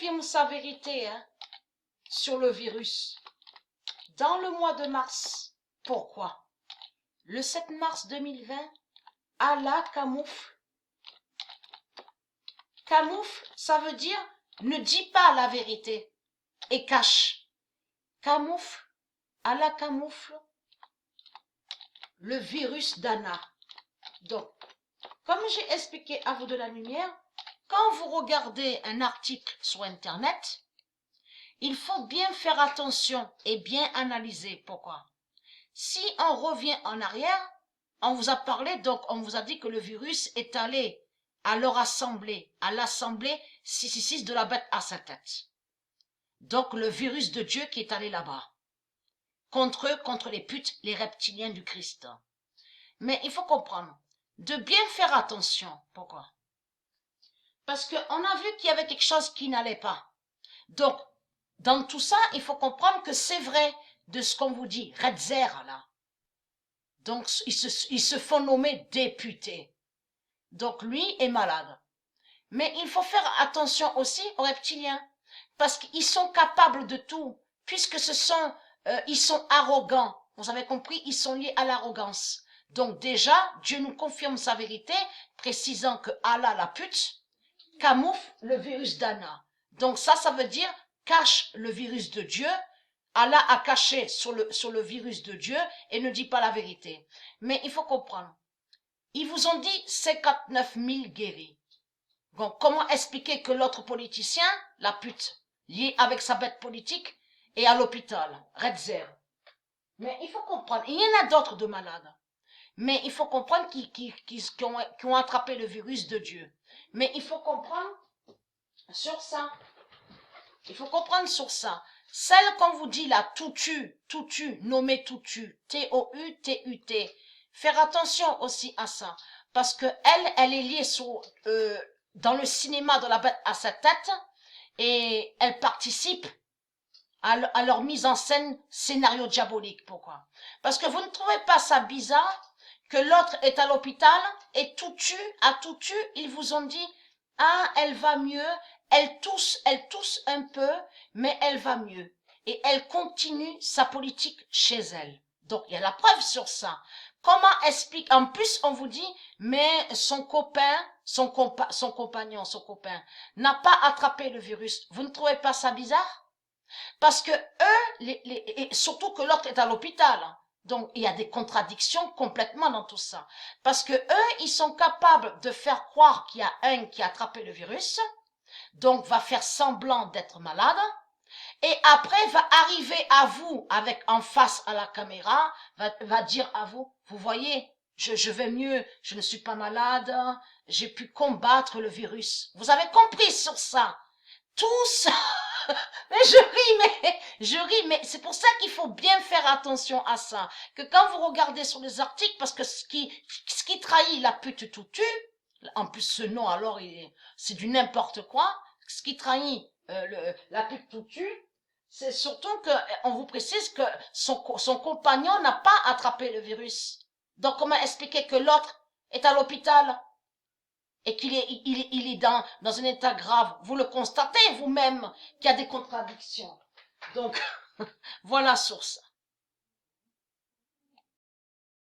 confirme sa vérité sur le virus. Dans le mois de mars, pourquoi? Le 7 mars 2020, Allah camoufle. Camoufle, ça veut dire ne dis pas la vérité et cache. Camoufle, Allah camoufle le virus d'Anna. Donc, comme j'ai expliqué à vous de la lumière, quand vous regardez un article sur Internet, il faut bien faire attention et bien analyser. Pourquoi? Si on revient en arrière, on vous a parlé, donc on vous a dit que le virus est allé à leur assemblée, à l'assemblée 666 de la bête à sa tête. Donc le virus de Dieu qui est allé là-bas. Contre eux, contre les putes, les reptiliens du Christ. Mais il faut comprendre, de bien faire attention. Pourquoi? Parce qu'on a vu qu'il y avait quelque chose qui n'allait pas. Donc, dans tout ça, il faut comprendre que c'est vrai de ce qu'on vous dit, Redzer, là. Donc, ils se font nommer députés. Donc, lui est malade. Mais il faut faire attention aussi aux reptiliens. Parce qu'ils sont capables de tout. Puisque ils sont arrogants. Vous avez compris? Ils sont liés à l'arrogance. Donc, déjà, Dieu nous confirme sa vérité, précisant que Allah, la pute, camoufle le virus d'Anna. Donc, ça veut dire cache le virus de Dieu. Allah a caché sur le virus de Dieu et ne dit pas la vérité. Mais il faut comprendre. Ils vous ont dit 59 000 guéris. Donc, comment expliquer que l'autre politicien, la pute, lié avec sa bête politique, est à l'hôpital, Redzer? Mais il faut comprendre. Il y en a d'autres de malades. Mais il faut comprendre qui ont attrapé le virus de Dieu. Mais il faut comprendre sur ça. Il faut comprendre sur ça. Celle qu'on vous dit là, Tutu, nommée Tutu, T-O-U-T-U-T. Faire attention aussi à ça. Parce que elle est liée dans le cinéma de la bête à sa tête. Et elle participe à leur mise en scène scénario diabolique. Pourquoi? Parce que vous ne trouvez pas ça bizarre que l'autre est à l'hôpital et à Tutu, ils vous ont dit, ah, elle va mieux, elle tousse un peu, mais elle va mieux. Et elle continue sa politique chez elle. Donc, il y a la preuve sur ça. Comment explique, en plus, on vous dit, mais son copain, son compagnon, n'a pas attrapé le virus. Vous ne trouvez pas ça bizarre? Parce que eux, et surtout que l'autre est à l'hôpital. Donc, il y a des contradictions complètement dans tout ça. Parce que eux, ils sont capables de faire croire qu'il y a un qui a attrapé le virus, donc va faire semblant d'être malade, et après va arriver à vous, avec en face à la caméra, va dire à vous, vous voyez, je vais mieux, je ne suis pas malade, j'ai pu combattre le virus. Vous avez compris sur ça? Tous mais je ris, mais c'est pour ça qu'il faut bien faire attention à ça. Que quand vous regardez sur les articles, parce que ce qui trahit la pute Tutu, en plus ce nom alors c'est du n'importe quoi, ce qui trahit la pute Tutu, c'est surtout que on vous précise que son compagnon n'a pas attrapé le virus. Donc comment expliquer que l'autre est à l'hôpital et qu'il est dans un état grave? Vous le constatez vous-même qu'il y a des contradictions. Donc, voilà sur ça.